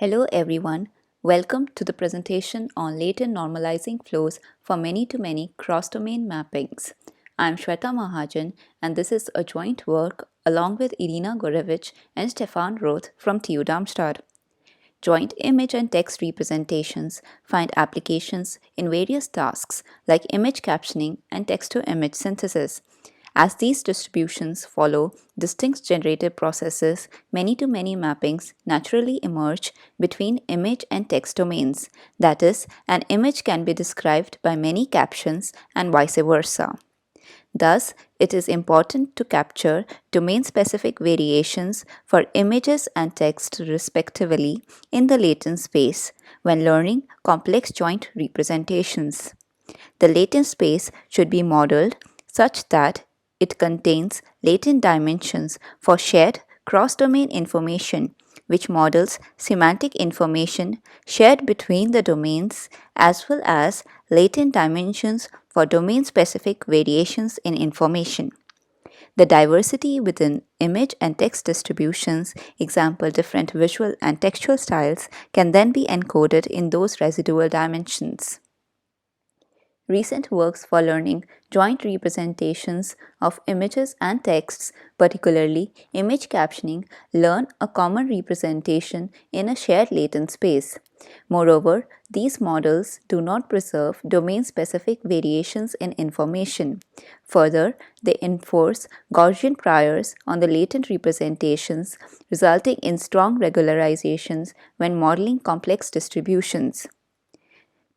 Hello everyone, welcome to the presentation on latent normalizing flows for many-to-many cross-domain mappings. I'm Shweta Mahajan and this is a joint work along with Irina Gorevich and Stefan Roth from TU Darmstadt. Joint image and text representations find applications in various tasks like image captioning and text-to-image synthesis. As these distributions follow distinct generative processes, many-to-many mappings naturally emerge between image and text domains. That is, an image can be described by many captions and vice versa. Thus, it is important to capture domain-specific variations for images and text respectively in the latent space when learning complex joint representations. The latent space should be modeled such that it contains latent dimensions for shared cross-domain information, which models semantic information shared between the domains as well as latent dimensions for domain-specific variations in information. The diversity within image and text distributions, example different visual and textual styles, can then be encoded in those residual dimensions. Recent works for learning joint representations of images and texts, particularly image captioning, learn a common representation in a shared latent space. Moreover, these models do not preserve domain-specific variations in information. Further, they enforce Gaussian priors on the latent representations, resulting in strong regularizations when modeling complex distributions.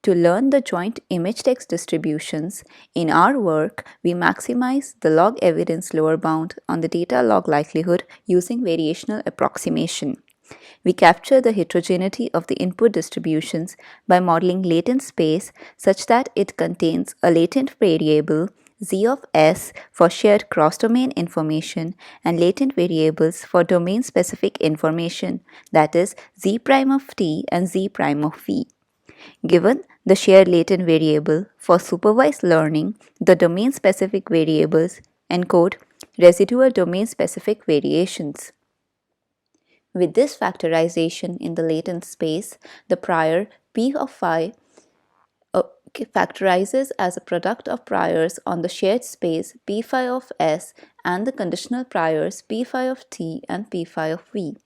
To learn the joint image-text distributions, in our work, we maximize the log evidence lower bound on the data log likelihood using variational approximation. We capture the heterogeneity of the input distributions by modeling latent space such that it contains a latent variable z of s for shared cross-domain information and latent variables for domain-specific information, that is z prime of t and z prime of v. Given the shared latent variable for supervised learning, the domain-specific variables encode residual domain-specific variations. With this factorization in the latent space, the prior p of phi factorizes as a product of priors on the shared space p phi of s and the conditional priors p phi of t and p phi of v.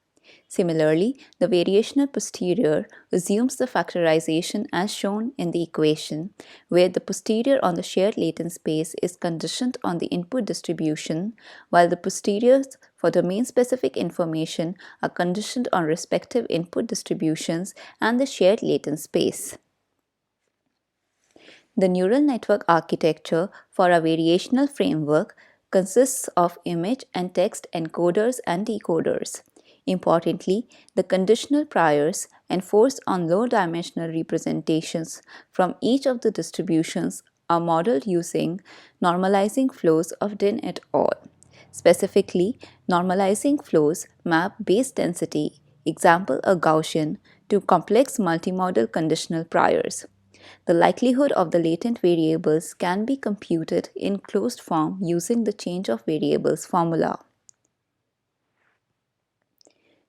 Similarly, the variational posterior assumes the factorization as shown in the equation, where the posterior on the shared latent space is conditioned on the input distribution, while the posteriors for domain-specific information are conditioned on respective input distributions and the shared latent space. The neural network architecture for a variational framework consists of image and text encoders and decoders. Importantly, the conditional priors enforced on low-dimensional representations from each of the distributions are modeled using normalizing flows of Dinh et al. Specifically, normalizing flows map base density, example a Gaussian, to complex multimodal conditional priors. The likelihood of the latent variables can be computed in closed form using the change of variables formula.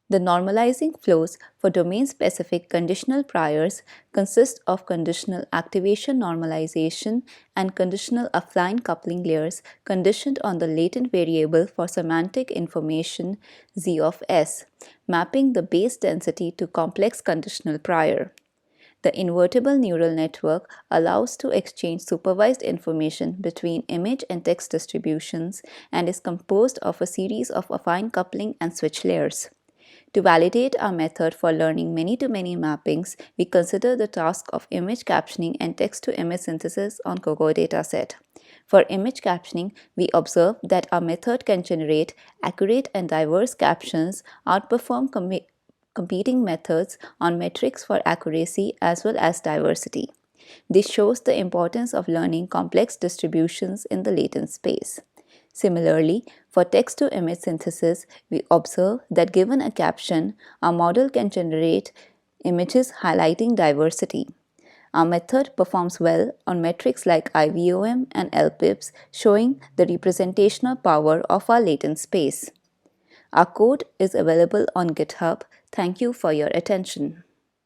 The normalizing flows for domain-specific conditional priors consist of conditional activation normalization and conditional affine coupling layers conditioned on the latent variable for semantic information z of s, mapping the base density to complex conditional prior. The invertible neural network allows to exchange supervised information between image and text distributions and is composed of a series of affine coupling and switch layers. To validate our method for learning many-to-many mappings, we consider the task of image captioning and text-to-image synthesis on COCO dataset. For image captioning, we observe that our method can generate accurate and diverse captions, outperform competing methods on metrics for accuracy as well as diversity. This shows the importance of learning complex distributions in the latent space. Similarly, for text-to-image synthesis, we observe that given a caption, our model can generate images highlighting diversity. Our method performs well on metrics like IVOM and LPIPs, showing the representational power of our latent space. Our code is available on GitHub. Thank you for your attention.